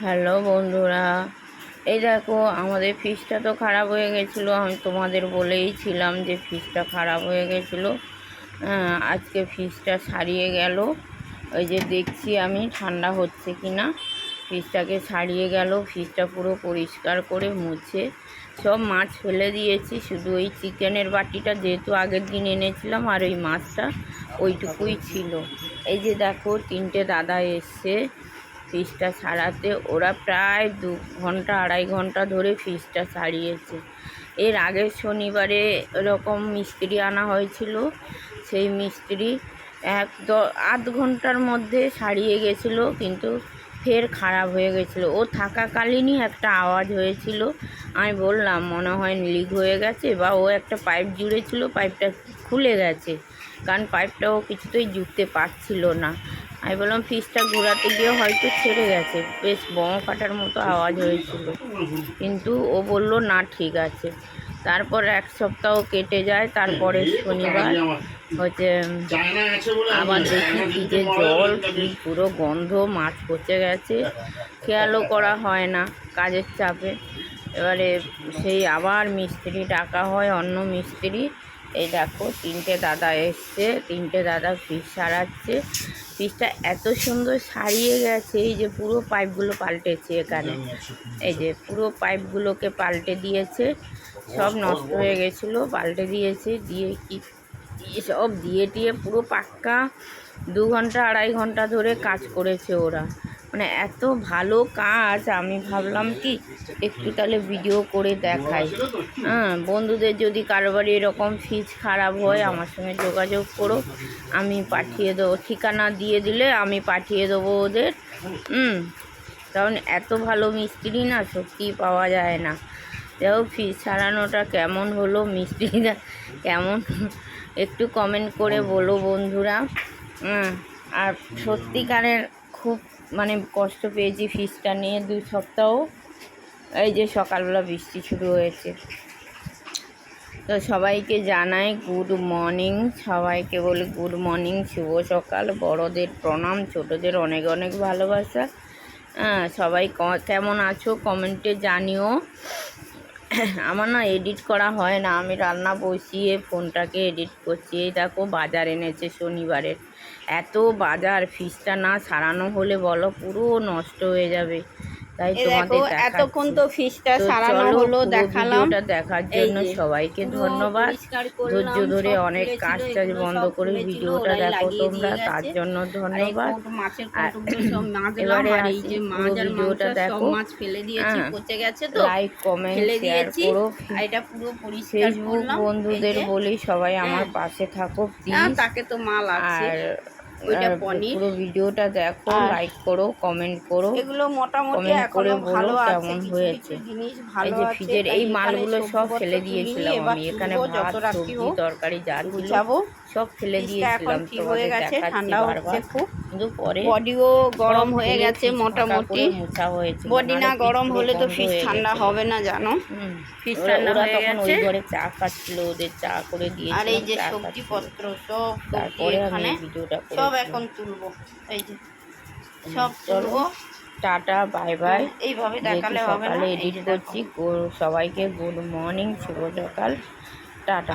Hello বন্ধুরা, এই দেখো আমাদের ফ্রিজটা তো খারাপ হয়ে গেছিলো। আমি তোমাদের বলেই ছিলাম যে ফ্রিজটা খারাপ হয়ে গেছিলো। আজকে ফ্রিজটা সারিয়ে গেল। ওই যে দেখছি আমি ঠান্ডা হচ্ছে কি না। ফ্রিজটাকে ছাড়িয়ে গেল, ফ্রিজটা পুরো পরিষ্কার করে মুছে সব মাছ ফেলে দিয়েছি। শুধু ওই চিকেনের বাটিটা যেহেতু আগের দিন এনেছিলাম আর ওই মাছটা ওইটুকুই ছিল। এই যে দেখো 3টে দাদা এসছে ফ্রিজটা ছাড়াতে। ওরা প্রায় 2-2.5 ঘন্টা ধরে ফ্রিজটা ছাড়িয়েছে। এর আগের শনিবারে এরকম মিস্ত্রি আনা হয়েছিল, সেই মিস্ত্রি 1-8 ঘন্টার মধ্যে সারিয়ে গেছিলো, কিন্তু ফের খারাপ হয়ে গেছিলো। ও থাকাকালীনই একটা আওয়াজ হয়েছিল। আমি বললাম মনে হয় লিক হয়ে গেছে, বা ও একটা পাইপ জুড়েছিল, পাইপটা খুলে গেছে, কারণ পাইপটাও কিছুতেই জুড়তে পারছিল না। আমি বললাম ফ্রিজটা ঘোরাতে গিয়ে হয়তো ছেড়ে গেছে, বেশ বোমা ফাটার মতো আওয়াজ হয়েছিল, কিন্তু ও বলল না ঠিক আছে। তারপর 1 সপ্তাহ কেটে যায়। তারপরে শনিবার হচ্ছে আবার দেখি ফ্রিজে জল, ফ্রিজ পুরো গন্ধ, মাছ পচে গেছে। খেয়ালও করা হয় না কাজের চাপে। এবারে সেই আবার মিস্ত্রি ডাকা হয়, অন্য মিস্ত্রি। এই দেখো 3টে দাদা এসছে, 3টে দাদা ফ্রিজ সারাচ্ছে। ফ্রিজটা এত সুন্দর সারিয়ে গেছে, এই যে পুরো পাইপগুলো পাল্টেছে এখানে, এই যে পুরো পাইপগুলোকে পাল্টে দিয়েছে। সব নষ্ট হয়ে গেছিলো, পাল্টে দিয়েছে। দিয়ে কি সব দিয়ে পুরো পাক্কা 2-2.5 ঘন্টা ধরে কাজ করেছে ওরা। মানে এত ভালো কাজ, আমি ভাবলাম কি একটু তাহলে ভিডিও করে দেখাই। বন্ধুদের যদি কারোবারি এরকম ফ্রিজ খারাপ হয় আমার সঙ্গে যোগাযোগ করো, আমি পাঠিয়ে দেবো। ঠিকানা দিয়ে দিলে আমি পাঠিয়ে দেবো ওদের। কারণ এত ভালো মিস্ত্রি না সত্যিই পাওয়া যায় না। দেখো ফ্রিজ সারানোটা কেমন হলো, মিস্ত্রিটা কেমন, একটু কমেন্ট করে বলো বন্ধুরা। আর সত্যিকারের খুব মানে কষ্ট পেয়েছি ফ্রিজটা নিয়ে 2 সপ্তাহ। এই যে সকালবেলা বৃষ্টি শুরু হয়েছে, তো সবাইকে জানাই গুড মর্নিং। সবাইকে বলি গুড মর্নিং, শুভ সকাল। বড়দের প্রণাম, ছোটদের অনেক অনেক ভালোবাসা। সবাই কেমন আছো কমেন্টে জানিও। আমার না এডিট করা হয় না, আমি রান্না বসিয়ে ফোনটাকে এডিট করছি। এই দেখো বাজার এনেছে শনিবারের, এত বাজার। ফ্রিজটা না সারানো হলে বলো পুরো নষ্ট হয়ে যাবে, তাই তোমাদের এতক্ষণ তো ফ্রিজটা সারানো হলো, দেখালাম। ভিডিওটা দেখার জন্য সবাইকে ধন্যবাদ। ধৈর্য ধরে অনেক কাজ টাজ বন্ধ করে ভিডিওটা দেখো তোমরা, তার জন্য ধন্যবাদ। এবারে ভিডিওটা দেখো, লাইক কমেন্ট শেয়ার করো। ফেসবুক বন্ধুদের বলি সবাই আমার পাশে থাকো প্লিজ। তাকে তো মাল আছে, আর পুরো ভিডিওটা দেখো, লাইক করো, কমেন্ট করো। এগুলো মোটামুটি করে বলো কেমন হয়েছে। এই যে ফ্রিজের এই মালগুলো সব ফেলে দিয়েছিলাম আমি, এখানে ভাত সবজি তরকারি যা ছিল সব ফেলে দিয়েছিলাম। তোমাদের দেখাচ্ছি বারবার, কিন্তু পরে বডিও গরম হয়ে গেছে মোটামুটি। মোছা হয়েছে, বডি না গরম হলে তো ফ্রিজ ঠান্ডা হবে না জানো। ফ্রিজ ঠান্ডা হয়ে গেছে। ওই ঘরে চা খাচ্ছিল, ওদের চা করে দিয়েছি। আর এই যে সবজিপত্র সব, তারপরে আমি ভিডিওটা সব এখন তুলবো। এই যে সব তুলবো। Tata, bye bye. এইভাবে দেখালে হবে না, সকালে এডিট করছি। সবাইকে গুড মর্নিং, শুভ সকাল, টাটা।